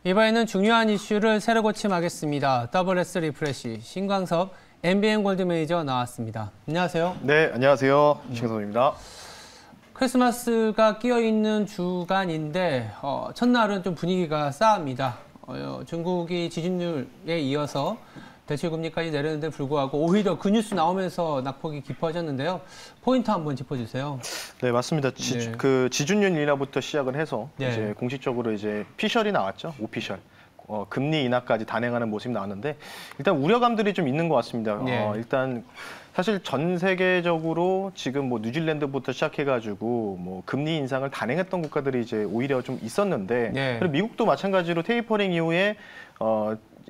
이번에는 중요한 이슈를 새로 고침하겠습니다. WS 리프레시 신광섭 MBN 골드 매니저 나왔습니다. 안녕하세요. 네, 안녕하세요. 신광섭입니다. 크리스마스가 끼어있는 주간인데 첫날은 좀 분위기가 싸합니다. 중국이 지준율에 이어서 대출금리까지 내렸는데 불구하고 오히려 그 뉴스 나오면서 낙폭이 깊어졌는데요. 포인트 한번 짚어주세요. 네, 맞습니다. 지준율 인하부터 시작을 해서 네. 이제 공식적으로 이제 피셜이 나왔죠. 오피셜. 금리 인하까지 단행하는 모습이 나왔는데 일단 우려감들이 좀 있는 것 같습니다. 네. 일단 사실 전 세계적으로 지금 뭐 뉴질랜드부터 시작해가지고 뭐 금리 인상을 단행했던 국가들이 이제 오히려 좀 있었는데 네. 그리고 미국도 마찬가지로 테이퍼링 이후에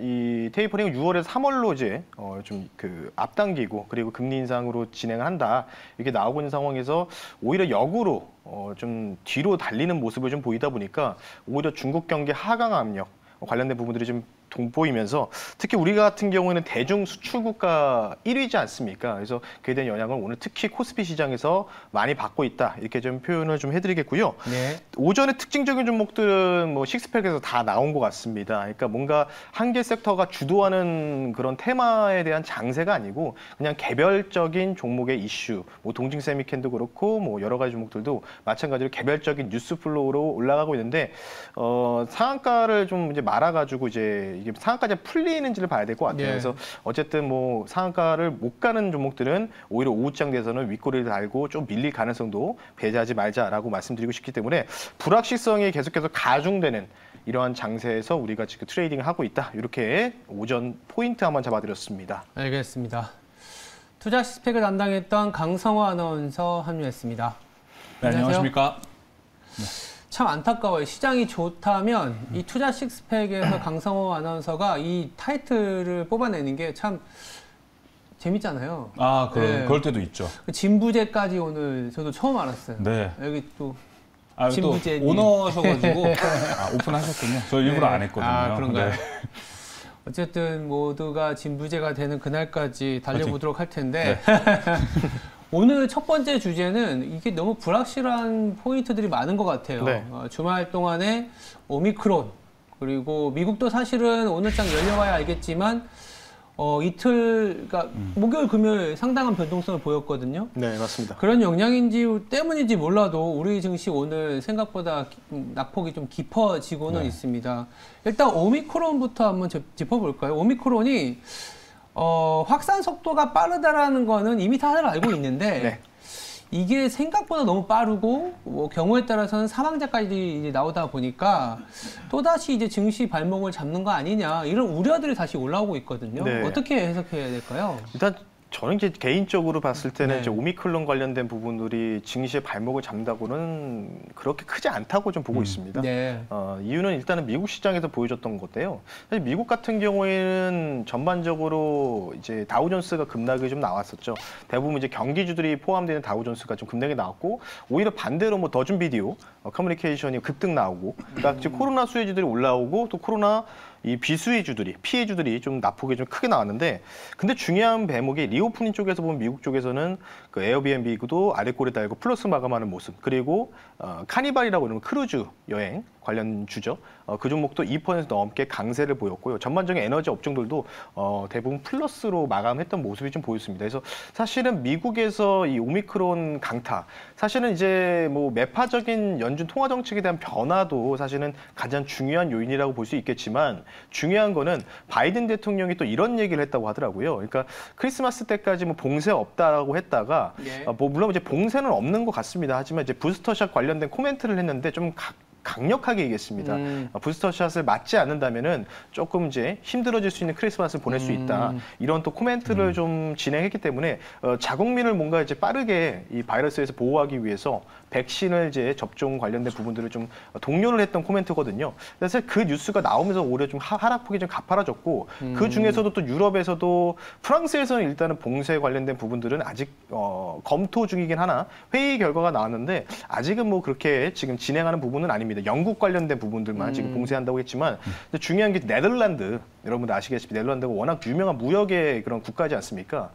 이 테이퍼링을 6월에서 3월로 이제 좀 그 앞당기고 그리고 금리 인상으로 진행을 한다 이렇게 나오고 있는 상황에서 오히려 역으로 좀 뒤로 달리는 모습을 좀 보이다 보니까 오히려 중국 경기 하강 압력 관련된 부분들이 좀 돋보이면서 특히 우리 같은 경우에는 대중 수출 국가 1위지 않습니까? 그래서 그에 대한 영향을 오늘 특히 코스피 시장에서 많이 받고 있다 이렇게 좀 표현을 좀 해드리겠고요. 네. 오전에 특징적인 종목들은 뭐 식스팩에서 다 나온 것 같습니다. 그러니까 뭔가 한 개 섹터가 주도하는 그런 테마에 대한 장세가 아니고 그냥 개별적인 종목의 이슈, 뭐 동징 세미캔도 그렇고 뭐 여러 가지 종목들도 마찬가지로 개별적인 뉴스 플로우로 올라가고 있는데 상한가를 좀 이제 말아가지고 이제 이게 상한가가 풀리는지를 봐야 될 것 같아요. 네. 그래서 어쨌든 뭐 상한가를 못 가는 종목들은 오히려 오후장 돼서는 윗꼬리를 달고 좀 밀릴 가능성도 배제하지 말자라고 말씀드리고 싶기 때문에 불확실성이 계속해서 가중되는 이러한 장세에서 우리가 지금 트레이딩을 하고 있다. 이렇게 오전 포인트 한번 잡아드렸습니다. 알겠습니다. 투자 시스펙을 담당했던 강성호 아나운서 합류했습니다. 네, 안녕하십니까? 참 안타까워요. 시장이 좋다면 이 투자 식스팩에서 강성호 아나운서가 이 타이틀을 뽑아내는 게 참 재밌잖아요. 아, 네. 그럴 때도 있죠. 그 진부제까지 오늘 저도 처음 알았어요. 네. 여기 또 또 진부제님. 오너셔가지고 오픈하셨군요. 저 일부러 안 했거든요. 아, 그런가요? 네. 어쨌든 모두가 진부제가 되는 그날까지 달려보도록 할 텐데 네. 오늘 첫 번째 주제는 이게 너무 불확실한 포인트들이 많은 것 같아요. 네. 주말 동안에 오미크론 그리고 미국도 사실은 오늘장 열려봐야 알겠지만 이틀 그러니까 목요일 금요일 상당한 변동성을 보였거든요. 네, 맞습니다. 그런 영향인지 때문인지 몰라도 우리 증시 오늘 생각보다 낙폭이 좀 깊어지고는 네. 있습니다. 일단 오미크론부터 한번 짚어볼까요? 오미크론이 확산 속도가 빠르다라는 거는 이미 다들 알고 있는데 네. 이게 생각보다 너무 빠르고 뭐 경우에 따라서는 사망자까지 이제 나오다 보니까 또다시 이제 증시 발목을 잡는 거 아니냐 이런 우려들이 다시 올라오고 있거든요. 네. 어떻게 해석해야 될까요? 일단 저는 이제 개인적으로 봤을 때는 네. 이제 오미크론 관련된 부분들이 증시의 발목을 잡는다고는 그렇게 크지 않다고 좀 보고 있습니다. 네. 이유는 일단은 미국 시장에서 보여줬던 건데요. 사실 미국 같은 경우에는 전반적으로 이제 다우존스가 급락이 좀 나왔었죠. 대부분 이제 경기주들이 포함되는 다우존스가 좀 급락이 나왔고 오히려 반대로 뭐 더준 비디오, 커뮤니케이션이 급등 나오고, 그러니까 지금 코로나 수혜주들이 올라오고 또 코로나 이 비수혜주들이 피해주들이 좀 낙폭이 좀 크게 나왔는데 근데 중요한 대목이 리오프닝 쪽에서 보면 미국 쪽에서는 그 에어비앤비도 아래 꼬리 달고 플러스 마감하는 모습 그리고 카니발이라고 이러는 크루즈 여행 관련 주죠. 그 종목도 2% 넘게 강세를 보였고요. 전반적인 에너지 업종들도 대부분 플러스로 마감했던 모습이 좀 보였습니다. 그래서 사실은 미국에서 이 오미크론 강타, 사실은 이제 뭐 매파적인 연준 통화 정책에 대한 변화도 사실은 가장 중요한 요인이라고 볼 수 있겠지만 중요한 거는 바이든 대통령이 또 이런 얘기를 했다고 하더라고요. 그러니까 크리스마스 때까지 뭐 봉쇄 없다라고 했다가 네. 뭐 물론 이제 봉쇄는 없는 것 같습니다. 하지만 이제 부스터샷 관련된 코멘트를 했는데 좀 강력하게 얘기했습니다. 부스터샷을 맞지 않는다면은 조금 이제 힘들어질 수 있는 크리스마스를 보낼 수 있다. 이런 또 코멘트를 좀 진행했기 때문에 자국민을 뭔가 이제 빠르게 이 바이러스에서 보호하기 위해서 백신을 이제 접종 관련된 부분들을 좀 독려를 했던 코멘트거든요. 그래서 그 뉴스가 나오면서 오히려 좀 하락폭이 좀 가파라졌고 그 중에서도 또 유럽에서도 프랑스에서는 일단은 봉쇄 관련된 부분들은 아직 검토 중이긴 하나 회의 결과가 나왔는데 아직은 뭐 그렇게 지금 진행하는 부분은 아닙니다. 영국 관련된 부분들만 지금 봉쇄한다고 했지만 근데 중요한 게 네덜란드 여러분들 아시겠지만 네덜란드가 워낙 유명한 무역의 그런 국가지 않습니까?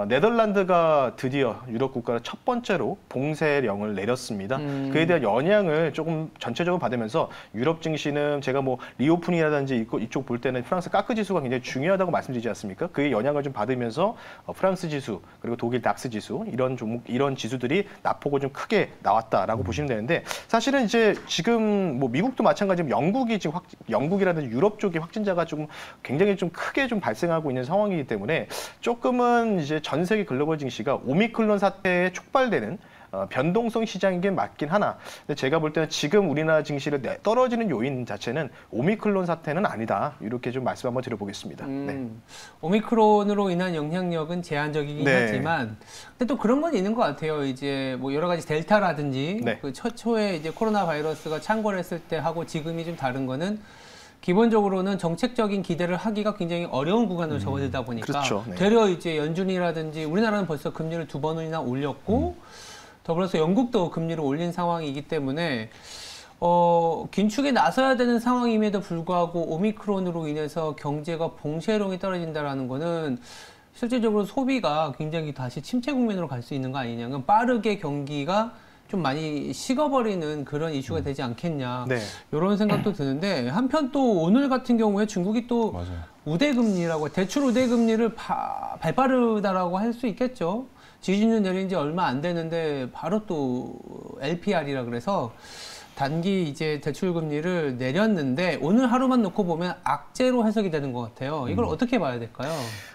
네덜란드가 드디어 유럽 국가를 첫 번째로 봉쇄령을 내렸습니다. 그에 대한 영향을 조금 전체적으로 받으면서 유럽 증시는 제가 뭐 리오프닝이라든지 이쪽 볼 때는 프랑스 까크 지수가 굉장히 중요하다고 말씀드리지 않습니까? 그의 영향을 좀 받으면서 프랑스 지수 그리고 독일 닥스 지수 이런 종목 이런 지수들이 낙폭을 좀 크게 나왔다라고 보시면 되는데 사실은 이제 지금 뭐 미국도 마찬가지로 영국이 지금 영국이라든지 유럽 쪽의 확진자가 좀 굉장히 좀 크게 좀 발생하고 있는 상황이기 때문에 조금은 이제 전 세계 글로벌 증시가 오미크론 사태에 촉발되는 변동성 시장인 게 맞긴 하나 근데 제가 볼 때는 지금 우리나라 증시를 떨어지는 요인 자체는 오미크론 사태는 아니다 이렇게 좀 말씀 한번 드려보겠습니다. 네. 오미크론으로 인한 영향력은 제한적이긴 네. 하지만 근데 또 그런 건 있는 것 같아요. 이제 뭐 여러 가지 델타라든지 네. 그 초에 이제 코로나 바이러스가 창궐했을 때 하고 지금이 좀 다른 거는 기본적으로는 정책적인 기대를 하기가 굉장히 어려운 구간으로 접어들다 보니까 그렇죠. 네. 되려 이제 연준이라든지 우리나라는 벌써 금리를 2번이나 올렸고 더불어서 영국도 금리를 올린 상황이기 때문에 긴축에 나서야 되는 상황임에도 불구하고 오미크론으로 인해서 경제가 봉쇄령이 떨어진다라는 거는 실질적으로 소비가 굉장히 다시 침체 국면으로 갈 수 있는 거 아니냐. 그럼 빠르게 경기가 좀 많이 식어버리는 그런 이슈가 되지 않겠냐. 네. 이런 생각도 드는데 한편 또 오늘 같은 경우에 중국이 또 맞아요. 우대금리라고 대출 우대금리를 발빠르다라고 할 수 있겠죠. 지지율 내린 지 얼마 안 되는데 바로 또 LPR이라 그래서 단기 이제 대출 금리를 내렸는데 오늘 하루만 놓고 보면 악재로 해석이 되는 것 같아요. 이걸 어떻게 봐야 될까요?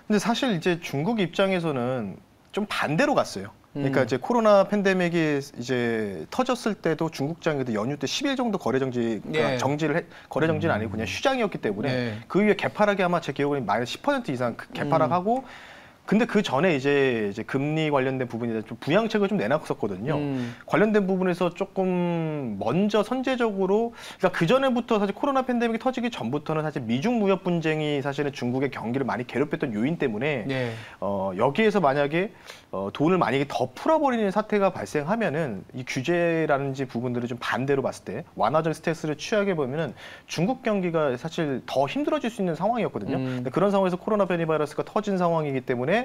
근데 사실 이제 중국 입장에서는 좀 반대로 갔어요. 그러니까 이제 코로나 팬데믹이 이제 터졌을 때도 중국장에도 연휴 때 10일 정도 거래 정지가 네. 거래 정지는 아니고 그냥 휴장이었기 때문에 네. 그 이후에 개파락이 아마 제 기억으로는 마이너스 10% 이상 개파락하고 근데 그 전에 이제 금리 관련된 부분이 좀 부양책을 좀 내놨었거든요. 관련된 부분에서 조금 먼저 선제적으로, 그러니까 그 전에부터 사실 코로나 팬데믹이 터지기 전부터는 사실 미중 무역 분쟁이 사실은 중국의 경기를 많이 괴롭혔던 요인 때문에 네. 여기에서 만약에 돈을 만약에 더 풀어버리는 사태가 발생하면은 이 규제라든지 부분들을 좀 반대로 봤을 때 완화적 스탠스를 취하게 보면은 중국 경기가 사실 더 힘들어질 수 있는 상황이었거든요. 근데 그런 상황에서 코로나 바이러스가 터진 상황이기 때문에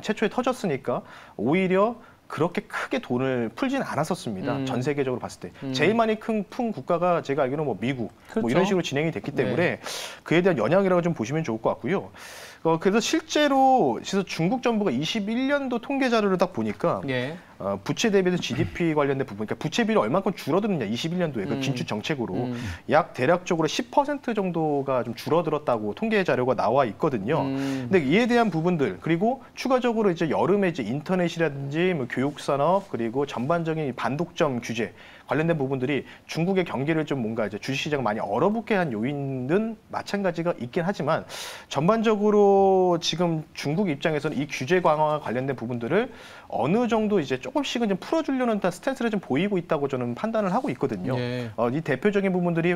최초에 터졌으니까 오히려 그렇게 크게 돈을 풀진 않았었습니다. 전 세계적으로 봤을 때. 제일 많이 푼 국가가 제가 알기로는 뭐 미국 그렇죠. 뭐 이런 식으로 진행이 됐기 때문에 그에 대한 영향이라고 좀 보시면 좋을 것 같고요. 그래서 실제로 중국 정부가 21년도 통계 자료를 딱 보니까 예. 부채 대비해서 GDP 관련된 부분, 그러니까 부채비율이 얼마큼 줄어드느냐 21년도에 그 긴축 정책으로 약 대략적으로 10% 정도가 좀 줄어들었다고 통계 자료가 나와 있거든요. 근데 이에 대한 부분들 그리고 추가적으로 이제 여름에 이제 인터넷이라든지 뭐 교육 산업 그리고 전반적인 반독점 규제 관련된 부분들이 중국의 경기를 좀 뭔가 이제 주식시장을 많이 얼어붙게 한 요인은 마찬가지가 있긴 하지만 전반적으로 지금 중국 입장에서는 이 규제 강화와 관련된 부분들을 어느 정도 이제 조금씩은 좀 풀어주려는 스탠스를 좀 보이고 있다고 저는 판단을 하고 있거든요. 네. 이 대표적인 부분들이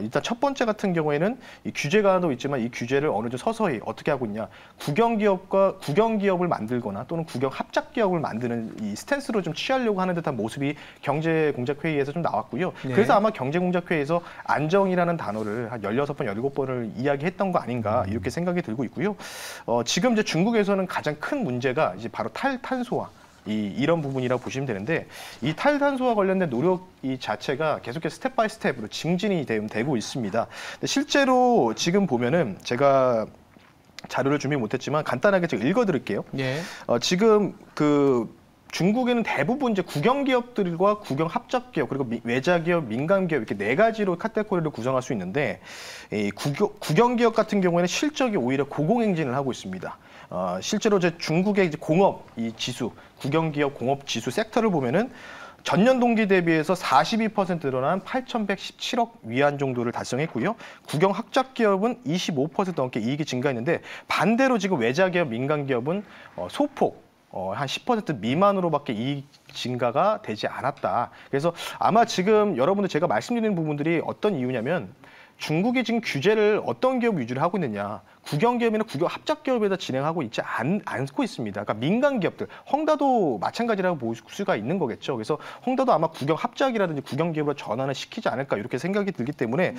일단 첫 번째 같은 경우에는 이 규제 강화도 있지만 이 규제를 어느 정도 서서히 어떻게 하고 있냐 국영기업을 만들거나 또는 국영 합작기업을 만드는 이 스탠스로 좀 취하려고 하는 듯한 모습이 경제공작회의에서 좀 나왔고요. 네. 그래서 아마 경제공작회의에서 안정이라는 단어를 한 16번, 17번을 이야기했던 거 아닌가 이렇게 생각이 들고 있고요. 지금 이제 중국에서는 가장 큰 문제가 이제 바로 탈탄소화 이런 부분이라고 보시면 되는데 이 탈탄소와 관련된 노력 이 자체가 계속해서 스텝 바이 스텝으로 증진이 되고 있습니다. 근데 실제로 지금 보면은 제가 자료를 준비 못했지만 간단하게 제가 읽어드릴게요. 예. 지금 중국에는 대부분 이제 국영기업들과 국영합작기업 그리고 외자기업, 민간기업 이렇게 네 가지로 카테고리를 구성할 수 있는데 이 국영기업 같은 경우에는 실적이 오히려 고공행진을 하고 있습니다. 실제로 이제 중국의 이제 공업 이 지수, 국영기업 공업 지수 섹터를 보면은 전년 동기 대비해서 42% 늘어난 8,117억 위안 정도를 달성했고요. 국영 합작기업은 25% 넘게 이익이 증가했는데 반대로 지금 외자기업, 민간기업은 소폭 한 10% 미만으로밖에 이익 증가가 되지 않았다. 그래서 아마 지금 여러분들 제가 말씀드리는 부분들이 어떤 이유냐면 중국이 지금 규제를 어떤 기업 위주로 하고 있느냐. 국영기업이나 국영 합작기업에다 진행하고 있지 않고 있습니다. 그러니까 민간 기업들, 헝다도 마찬가지라고 볼 수가 있는 거겠죠. 그래서 헝다도 아마 국영 합작이라든지 국영기업으로 전환을 시키지 않을까 이렇게 생각이 들기 때문에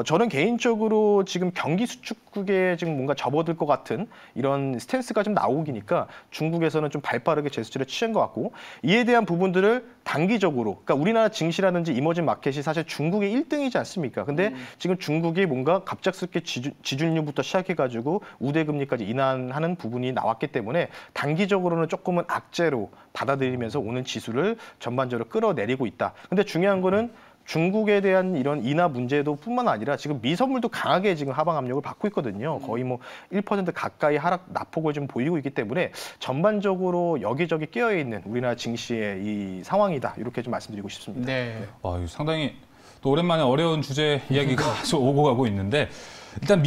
저는 개인적으로 지금 경기 수축국에 지금 뭔가 접어들 것 같은 이런 스탠스가 좀 나오기니까 중국에서는 좀 발빠르게 제스처를 취한 것 같고 이에 대한 부분들을 단기적으로, 그러니까 우리나라 증시라든지 이머징 마켓이 사실 중국의 1등이지 않습니까? 근데 지금 중국이 뭔가 갑작스럽게 지준율부터 시작해가지고 우대금리까지 인하하는 부분이 나왔기 때문에 단기적으로는 조금은 악재로 받아들이면서 오는 지수를 전반적으로 끌어내리고 있다. 근데 중요한 거는 중국에 대한 이런 인하 문제도 뿐만 아니라 지금 미선물도 강하게 지금 하방 압력을 받고 있거든요. 거의 뭐 1% 가까이 하락 낙폭을 좀 보이고 있기 때문에 전반적으로 여기저기 끼어있는 우리나라 증시의 이 상황이다. 이렇게 좀 말씀드리고 싶습니다. 네. 상당히 또 오랜만에 어려운 주제 이야기가 오고 가고 있는데 일단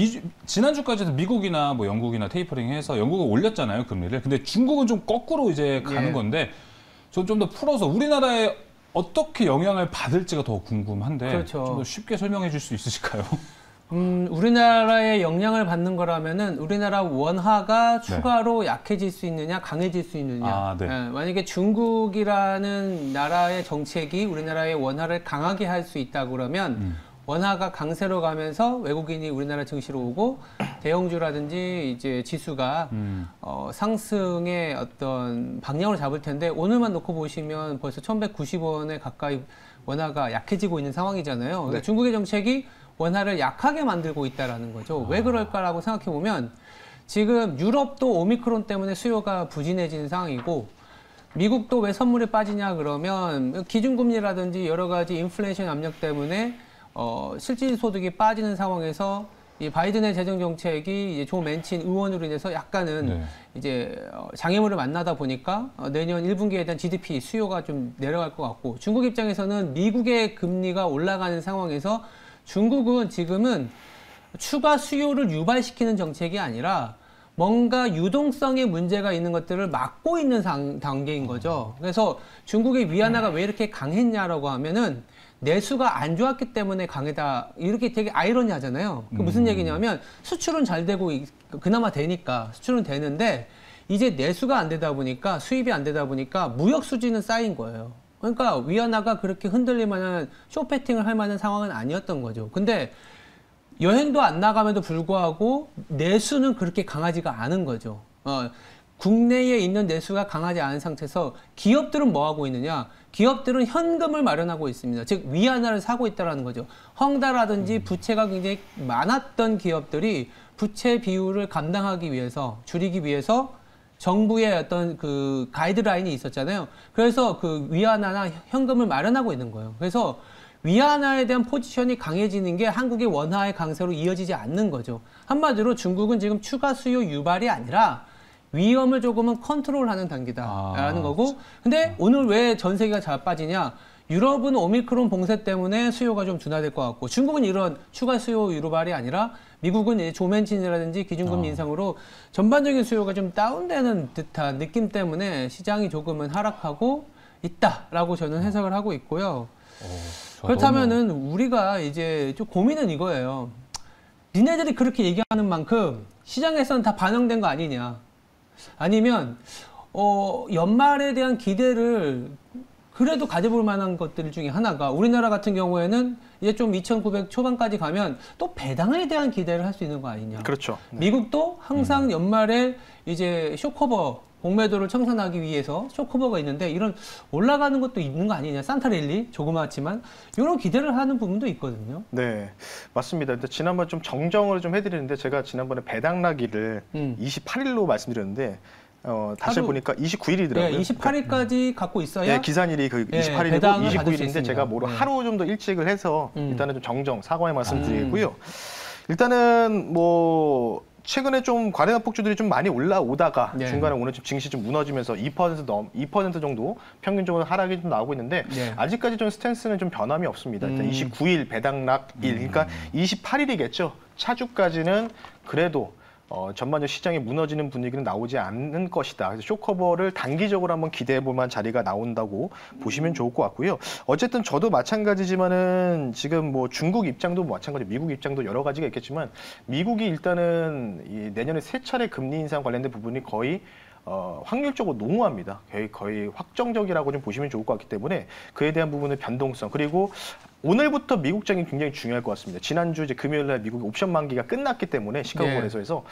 지난주까지도 미국이나 뭐 영국이나 테이퍼링해서 영국은 올렸잖아요, 금리를. 근데 중국은 좀 거꾸로 이제 가는 건데 좀 더 풀어서 우리나라에 어떻게 영향을 받을지가 더 궁금한데 그렇죠. 좀 더 쉽게 설명해 줄 수 있으실까요? 우리나라에 영향을 받는 거라면은 우리나라 원화가 추가로 약해질 수 있느냐, 강해질 수 있느냐. 만약에 중국이라는 나라의 정책이 우리나라의 원화를 강하게 할 수 있다 그러면 원화가 강세로 가면서 외국인이 우리나라 증시로 오고 대형주라든지 이제 지수가 상승의 어떤 방향을 잡을 텐데 오늘만 놓고 보시면 벌써 1190원에 가까이 원화가 약해지고 있는 상황이잖아요. 그러니까 중국의 정책이 원화를 약하게 만들고 있다라는 거죠. 왜 그럴까라고 생각해 보면 지금 유럽도 오미크론 때문에 수요가 부진해지는 상황이고 미국도 왜 선물이 빠지냐 그러면 기준금리라든지 여러 가지 인플레이션 압력 때문에 실질 소득이 빠지는 상황에서 이 바이든의 재정 정책이 이제 조 맨친 의원으로 인해서 약간은 이제 장애물을 만나다 보니까 내년 1분기에 대한 GDP 수요가 좀 내려갈 것 같고 중국 입장에서는 미국의 금리가 올라가는 상황에서 중국은 지금은 추가 수요를 유발시키는 정책이 아니라 뭔가 유동성의 문제가 있는 것들을 막고 있는 단계인 거죠. 그래서 중국의 위안화가 왜 이렇게 강했냐라고 하면은 내수가 안 좋았기 때문에 강하다. 이렇게 되게 아이러니하잖아요. 그 무슨 얘기냐면 수출은 잘 되고 그나마 되니까 수출은 되는데 이제 내수가 안 되다 보니까 수입이 안 되다 보니까 무역 수지는 쌓인 거예요. 그러니까 위안화가 그렇게 흔들릴 만한 쇼패팅을 할 만한 상황은 아니었던 거죠. 근데 여행도 안 나감에도 불구하고 내수는 그렇게 강하지가 않은 거죠. 국내에 있는 내수가 강하지 않은 상태에서 기업들은 뭐 하고 있느냐? 기업들은 현금을 마련하고 있습니다. 즉 위안화를 사고 있다는 거죠. 헝다라든지 부채가 굉장히 많았던 기업들이 부채 비율을 감당하기 위해서 줄이기 위해서 정부의 어떤 그 가이드라인이 있었잖아요. 그래서 그 위안화나 현금을 마련하고 있는 거예요. 그래서 위안화에 대한 포지션이 강해지는 게 한국의 원화의 강세로 이어지지 않는 거죠. 한마디로 중국은 지금 추가 수요 유발이 아니라 위험을 조금은 컨트롤하는 단계다라는 거고. 근데 오늘 왜 전 세계가 잘 빠지냐? 유럽은 오미크론 봉쇄 때문에 수요가 좀 둔화될 것 같고 중국은 이런 추가 수요 유발이 아니라 미국은 이제 조맨친이라든지 기준금리 인상으로 전반적인 수요가 좀 다운되는 듯한 느낌 때문에 시장이 조금은 하락하고 있다라고 저는 해석을 하고 있고요. 그렇다면은 우리가 이제 좀 고민은 이거예요. 니네들이 그렇게 얘기하는 만큼 시장에서는 다 반영된 거 아니냐? 아니면 연말에 대한 기대를 그래도 가져볼 만한 것들 중에 하나가 우리나라 같은 경우에는 이제 좀 2,900 초반까지 가면 또 배당에 대한 기대를 할 수 있는 거 아니냐. 그렇죠. 미국도 항상 연말에 이제 쇼커버 공매도를 청산하기 위해서 쇼커버가 있는데 이런 올라가는 것도 있는 거 아니냐. 산타랠리 조그맣지만 이런 기대를 하는 부분도 있거든요. 네, 맞습니다. 근데 지난번 좀 정정을 좀 해드리는데 제가 지난번에 배당나기를 28일로 말씀드렸는데 다시 보니까 29일이더라고요. 네, 28일까지 갖고 있어야. 네, 기산일이 그 28일이고 29일인데 제가 뭐로 하루 좀 더 일찍을 해서 일단은 좀 정정 사과의 말씀드리고요. 일단은 뭐 최근에 좀 과대한 폭주들이 좀 많이 올라오다가 중간에 오늘 좀 증시 좀 무너지면서 2% 정도 평균적으로 하락이 좀 나오고 있는데 아직까지 좀 스탠스는 좀 변함이 없습니다. 일단 29일 배당락일, 그러니까 28일이겠죠. 차주까지는 그래도 전반적 시장이 무너지는 분위기는 나오지 않는 것이다. 그래서 쇼커버를 단기적으로 한번 기대해 볼 만한 자리가 나온다고 보시면 좋을 것 같고요. 어쨌든 저도 마찬가지지만은 지금 뭐 중국 입장도 마찬가지, 미국 입장도 여러 가지가 있겠지만 미국이 일단은 이 내년에 3차례 금리 인상 관련된 부분이 거의 확률적으로 농후합니다. 거의 확정적이라고 좀 보시면 좋을 것 같기 때문에 그에 대한 부분의 변동성 그리고 오늘부터 미국장이 굉장히 중요할 것 같습니다. 지난주 이제 금요일 날 미국 옵션 만기가 끝났기 때문에 시카고 거래소에서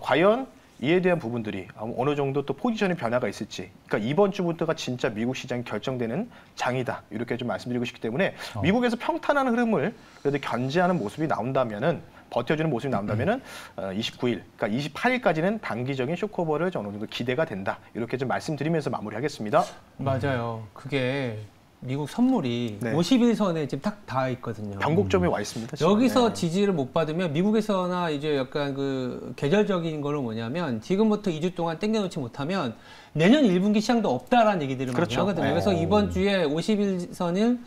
과연 이에 대한 부분들이 어느 정도 또 포지션의 변화가 있을지. 그러니까 이번 주부터가 진짜 미국 시장이 결정되는 장이다. 이렇게 좀 말씀드리고 싶기 때문에 미국에서 평탄한 흐름을 그래도 견제하는 모습이 나온다면은 버텨주는 모습이 나온다면은 29일, 그러니까 28일까지는 단기적인 쇼커버를 어느 정도 기대가 된다. 이렇게 좀 말씀드리면서 마무리하겠습니다. 맞아요. 그게 미국 선물이 네. 51선에 지금 딱 닿아 있거든요. 변곡점에 와 있습니다. 지금. 여기서 네. 지지를 못 받으면 미국에서나 이제 약간 그 계절적인 거는 뭐냐면 지금부터 2주 동안 땡겨놓지 못하면 내년 1분기 시장도 없다라는 얘기들을 그렇죠. 많이 하거든요. 그래서 이번 주에 51선은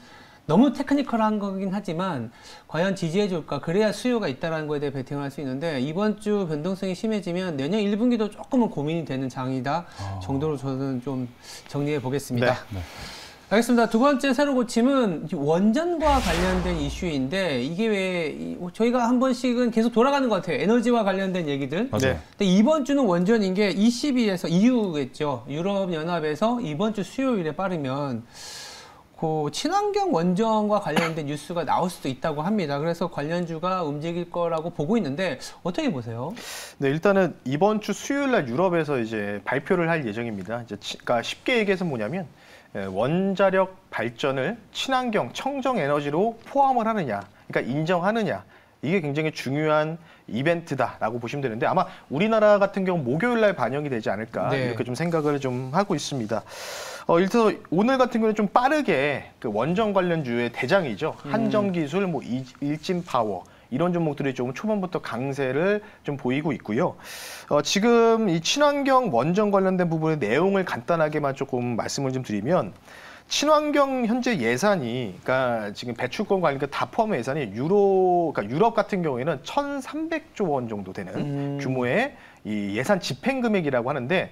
너무 테크니컬한 거긴 하지만 과연 지지해줄까? 그래야 수요가 있다는 거에 대해 베팅을 할 수 있는데 이번 주 변동성이 심해지면 내년 1분기도 조금은 고민이 되는 장이다 정도로 저는 좀 정리해 보겠습니다. 네. 알겠습니다. 두 번째 새로 고침은 원전과 관련된 이슈인데 이게 왜 저희가 한 번씩은 계속 돌아가는 것 같아요. 에너지와 관련된 얘기들. 맞아요. 네. 근데 이번 주는 원전인 게 ECB에서 EU겠죠. 유럽연합에서 이번 주 수요일에 빠르면 그 친환경 원전과 관련된 뉴스가 나올 수도 있다고 합니다. 그래서 관련주가 움직일 거라고 보고 있는데 어떻게 보세요? 네, 일단은 이번 주 수요일 날 유럽에서 이제 발표를 할 예정입니다. 이제 그러니까 쉽게 얘기해서 뭐냐면 원자력 발전을 친환경, 청정 에너지로 포함을 하느냐, 그러니까 인정하느냐. 이게 굉장히 중요한 이벤트다라고 보시면 되는데 아마 우리나라 같은 경우 목요일 날 반영이 되지 않을까 네. 이렇게 좀 생각을 좀 하고 있습니다. 일단 오늘 같은 경우는 좀 빠르게 그 원전 관련주의 대장이죠. 한정기술, 뭐 일진파워 이런 종목들이 조금 초반부터 강세를 좀 보이고 있고요. 지금 이 친환경 원전 관련된 부분의 내용을 간단하게만 조금 말씀을 좀 드리면 친환경 현재 예산이, 그러니까 지금 배출권 관련 다 포함한 예산이 그러니까 유럽 같은 경우에는 1,300조 원 정도 되는 규모의 이 예산 집행 금액이라고 하는데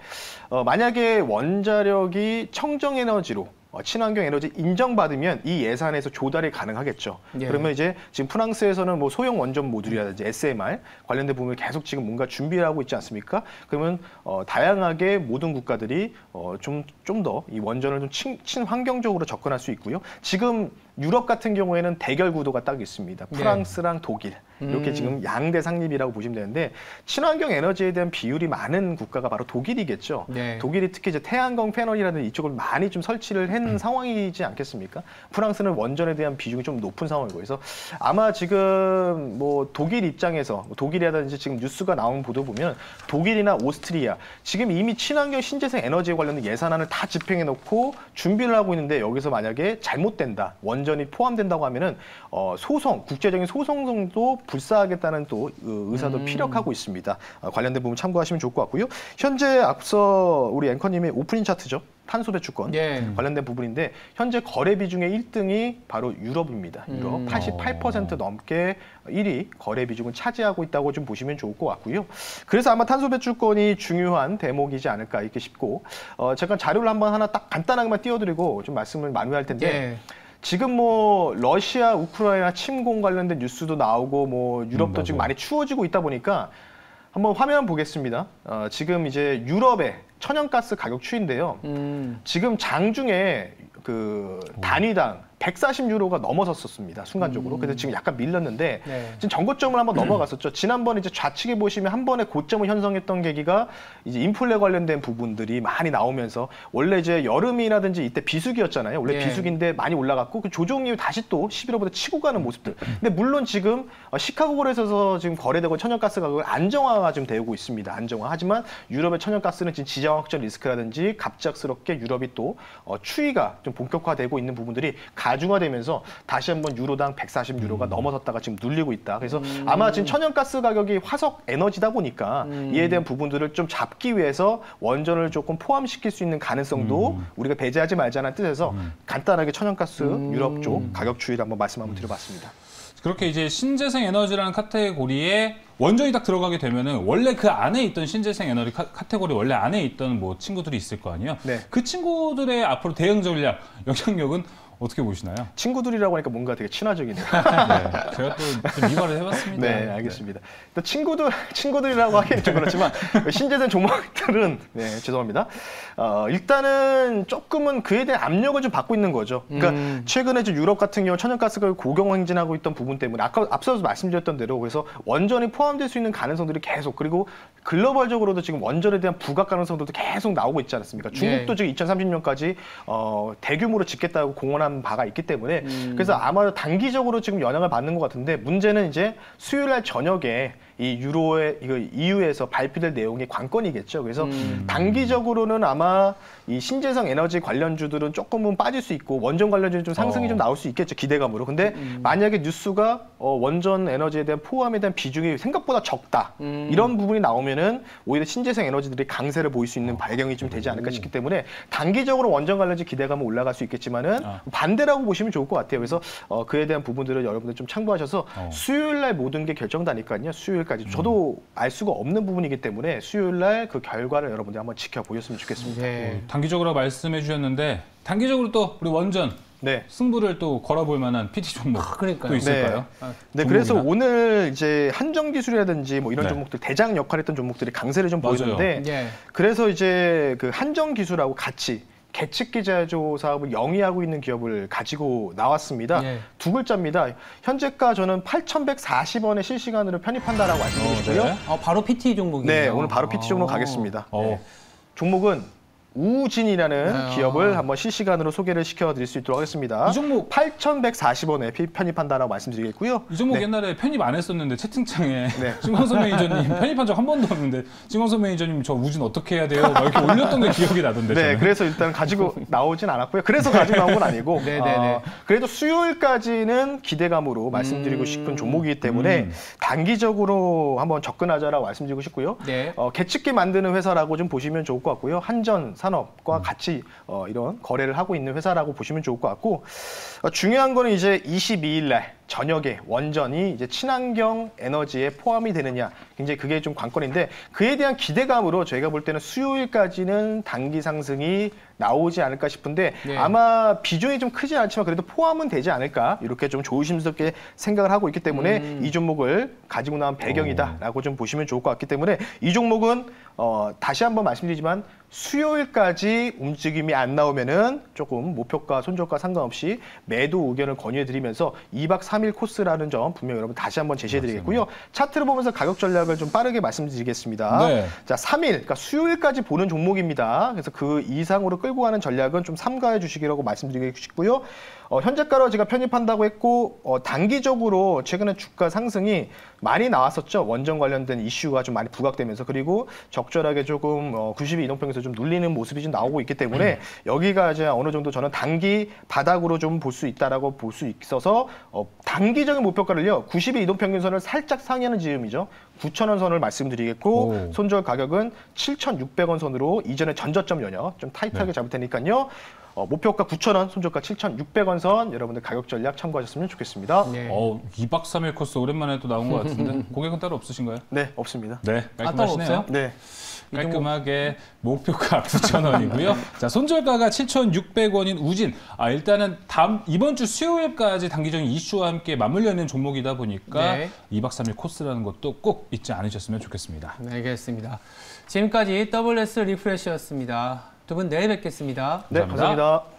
만약에 원자력이 청정 에너지로 친환경 에너지 인정받으면 이 예산에서 조달이 가능하겠죠. 예. 그러면 이제 지금 프랑스에서는 뭐 소형 원전 모듈이라든지 SMR 관련된 부분을 계속 지금 뭔가 준비를 하고 있지 않습니까? 그러면 다양하게 모든 국가들이 좀 더 이 원전을 좀 친환경적으로 접근할 수 있고요. 지금 유럽 같은 경우에는 대결 구도가 딱 있습니다. 프랑스랑 독일 이렇게 지금 양대 상립이라고 보시면 되는데 친환경 에너지에 대한 비율이 많은 국가가 바로 독일이겠죠. 네. 독일이 특히 이제 태양광 패널이라든지 이쪽을 많이 좀 설치를 한 상황이지 않겠습니까? 프랑스는 원전에 대한 비중이 좀 높은 상황이고 그래서 아마 지금 뭐 독일 입장에서 독일이라든지 지금 뉴스가 나온 보도 보면 독일이나 오스트리아 지금 이미 친환경 신재생 에너지에 관련된 예산안을 다 집행해 놓고 준비를 하고 있는데 여기서 만약에 잘못된다 원전이 포함된다고 하면은 국제적인 소송도 불사하겠다는 또 의사도 피력하고 있습니다. 관련된 부분 참고하시면 좋을 것 같고요. 현재 앞서 우리 앵커님의 오프닝 차트죠. 탄소 배출권 관련된 부분인데 현재 거래 비중의 1등이 바로 유럽입니다. 유럽 88% 넘게 1위 거래 비중을 차지하고 있다고 좀 보시면 좋을 것 같고요. 그래서 아마 탄소 배출권이 중요한 대목이지 않을까 이렇게 싶고 잠깐 자료를 한번 하나 딱 간단하게만 띄워드리고 좀 말씀을 마무리할 텐데 지금 뭐 러시아, 우크라이나 침공 관련된 뉴스도 나오고 뭐 유럽도 지금 많이 추워지고 있다 보니까 한번 화면 보겠습니다. 지금 이제 유럽의 천연가스 가격 추이인데요. 지금 장중에 그 단위당 140유로가 넘어섰었습니다. 순간적으로. 그래서 지금 약간 밀렸는데 지금 전고점을 한번 넘어갔었죠. 지난번에 이제 좌측에 보시면 한 번에 고점을 형성했던 계기가 이제 인플레 관련된 부분들이 많이 나오면서 원래 이제 여름이라든지 이때 비수기였잖아요. 원래 비수기인데 많이 올라갔고 그 조정 이후 다시 또 11월부터 치고 가는 모습들. 근데 물론 지금 시카고 거래소에서 지금 거래되고 천연가스 가격을 안정화가 좀 되고 있습니다. 안정화. 하지만 유럽의 천연가스는 지금 지정 확전 리스크라든지 갑작스럽게 유럽이 또 추이가 좀 본격화되고 있는 부분들이 가중화되면서 다시 한번 유로당 140유로가 넘어섰다가 지금 눌리고 있다. 그래서 아마 지금 천연가스 가격이 화석 에너지다 보니까 이에 대한 부분들을 좀 잡기 위해서 원전을 조금 포함시킬 수 있는 가능성도 우리가 배제하지 말자는 뜻에서 간단하게 천연가스 유럽 쪽 가격 추이를 한번 말씀 한번 드려봤습니다. 그렇게 이제 신재생 에너지라는 카테고리에 원전이 딱 들어가게 되면은 원래 그 안에 있던 신재생 에너지 카테고리 원래 안에 있던 뭐 친구들이 있을 거 아니에요. 네. 그 친구들의 앞으로 대응 전략, 영향력은 어떻게 보시나요? 친구들이라고 하니까 뭔가 되게 친화적이네요. 네, 제가 또 좀 미화를 해봤습니다. 네, 알겠습니다. 또 친구들이라고 하기엔 좀 그렇지만 신재생 종목들은 네, 죄송합니다. 일단은 조금은 그에 대한 압력을 좀 받고 있는 거죠. 그러니까 최근에 좀 유럽 같은 경우 천연가스가 고경 행진하고 있던 부분 때문에 앞서서 말씀드렸던 대로 그래서 원전이 포함될 수 있는 가능성들이 계속 그리고 글로벌적으로도 지금 원전에 대한 부각 가능성들도 계속 나오고 있지 않습니까? 중국도 지금 2030년까지 대규모로 짓겠다고 공언한 바가 있기 때문에 그래서 아마 단기적으로 지금 영향을 받는 것 같은데 문제는 이제 수요일 날 저녁에 이 유로의 이거 EU에서 발표될 내용이 관건이겠죠. 그래서 단기적으로는 아마 이 신재생 에너지 관련주들은 조금은 빠질 수 있고 원전 관련주는 좀 상승이 좀 나올 수 있겠죠. 기대감으로. 근데 만약에 뉴스가 원전 에너지에 대한 포함에 대한 비중이 생각보다 적다. 이런 부분이 나오면은 오히려 신재생 에너지들이 강세를 보일 수 있는 발경이 좀 되지 않을까 싶기 때문에 단기적으로 원전 관련주 기대감은 올라갈 수 있겠지만은 반대라고 보시면 좋을 것 같아요. 그래서 그에 대한 부분들을 여러분들 좀 참고하셔서 수요일 날 모든 게 결정다니까요. 수요일까지. 저도 알 수가 없는 부분이기 때문에 수요일 날 그 결과를 여러분들 한번 지켜보셨으면 좋겠습니다. 네. 단기적으로 말씀해 주셨는데 단기적으로 또 우리 원전 네. 승부를 또 걸어볼 만한 PT 종목 그러니까요. 또 있을까요? 네, 그래서 종목이나? 오늘 이제 한정기술이라든지 뭐 이런 네. 종목들 대장 역할을 했던 종목들이 강세를 좀 맞아요. 보이는데 예. 그래서 이제 그 한정기술하고 같이 계측기 제조 사업을 영위하고 있는 기업을 가지고 나왔습니다. 예. 두 글자입니다. 현재가 저는 8,140원에 실시간으로 편입한다라고 말씀드리고 싶고요. 네. 바로 PT 종목이네요. 네, 오늘 바로 PT 종목 가겠습니다. 어. 종목은 우진이라는 네. 기업을 한번 실시간으로 소개를 시켜드릴 수 있도록 하겠습니다. 이 종목 8,140원에 편입한다라고 말씀드리겠고요. 이 종목 네. 옛날에 편입 안 했었는데 채팅창에 네. 증광선 매니저님 편입한 적 한 번도 없는데 증광선 매니저님 저 우진 어떻게 해야 돼요? 막 이렇게 올렸던 게 기억이 나던데. 네, 저는. 그래서 일단 가지고 나오진 않았고요. 그래서 가지고 나온 건 아니고 네네네. 그래도 수요일까지는 기대감으로 말씀드리고 싶은 종목이기 때문에 단기적으로 한번 접근하자라고 말씀드리고 싶고요. 네. 계측기 만드는 회사라고 좀 보시면 좋을 것 같고요. 한전 산업과 같이 이런 거래를 하고 있는 회사라고 보시면 좋을 것 같고 중요한 거는 이제 22일 날 저녁에 원전이 이제 친환경 에너지에 포함이 되느냐 굉장히 그게 좀 관건인데 그에 대한 기대감으로 저희가 볼 때는 수요일까지는 단기 상승이 나오지 않을까 싶은데 네. 아마 비중이 좀 크지 않지만 그래도 포함은 되지 않을까 이렇게 좀 조심스럽게 생각을 하고 있기 때문에 이 종목을 가지고 나온 배경이다라고 좀 보시면 좋을 것 같기 때문에 이 종목은 다시 한번 말씀드리지만 수요일까지 움직임이 안 나오면은 조금 목표가 손절가 상관없이 매도 의견을 권유해드리면서 2박 3일 코스라는 점 분명히 여러분 다시 한번 제시해드리겠고요. 차트를 보면서 가격 전략을 좀 빠르게 말씀드리겠습니다. 네. 자, 3일, 그러니까 수요일까지 보는 종목입니다. 그래서 그 이상으로 끌고 가는 전략은 좀 삼가해 주시기라고 말씀드리고 싶고요. 현재가로 제가 편입한다고 했고 단기적으로 최근에 주가 상승이 많이 나왔었죠. 원전 관련된 이슈가 좀 많이 부각되면서 그리고 적절하게 조금 90일 이동평에서 좀 눌리는 모습이 좀 나오고 있기 때문에 여기가 이제 어느 정도 저는 단기 바닥으로 좀 볼 수 있다라고 볼 수 있어서 단기적인 목표가를요 90일 이동평균선을 살짝 상회하는 지점이죠. 9,000원 선을 말씀드리겠고 손절 가격은 7,600원 선으로 이전에 전저점 연여 좀 타이트하게 잡을 테니까요. 목표가 9,000원, 손절가 7,600원 선 여러분들 가격 전략 참고하셨으면 좋겠습니다. 네. 2박 3일 코스 오랜만에 또 나온 것 같은데 고객은 따로 없으신가요? 네, 없습니다. 네, 따로 깔끔하시네요. 없어요? 네. 깔끔하게 목표가 9,000원이고요. 자, 손절가가 7,600원인 우진. 일단은 이번 주 수요일까지 단기적인 이슈와 함께 맞물려 있는 종목이다 보니까 네. 2박 3일 코스라는 것도 꼭 잊지 않으셨으면 좋겠습니다. 네, 알겠습니다. 지금까지 WS 리프레시였습니다. 두 분 내일 뵙겠습니다. 네, 감사합니다.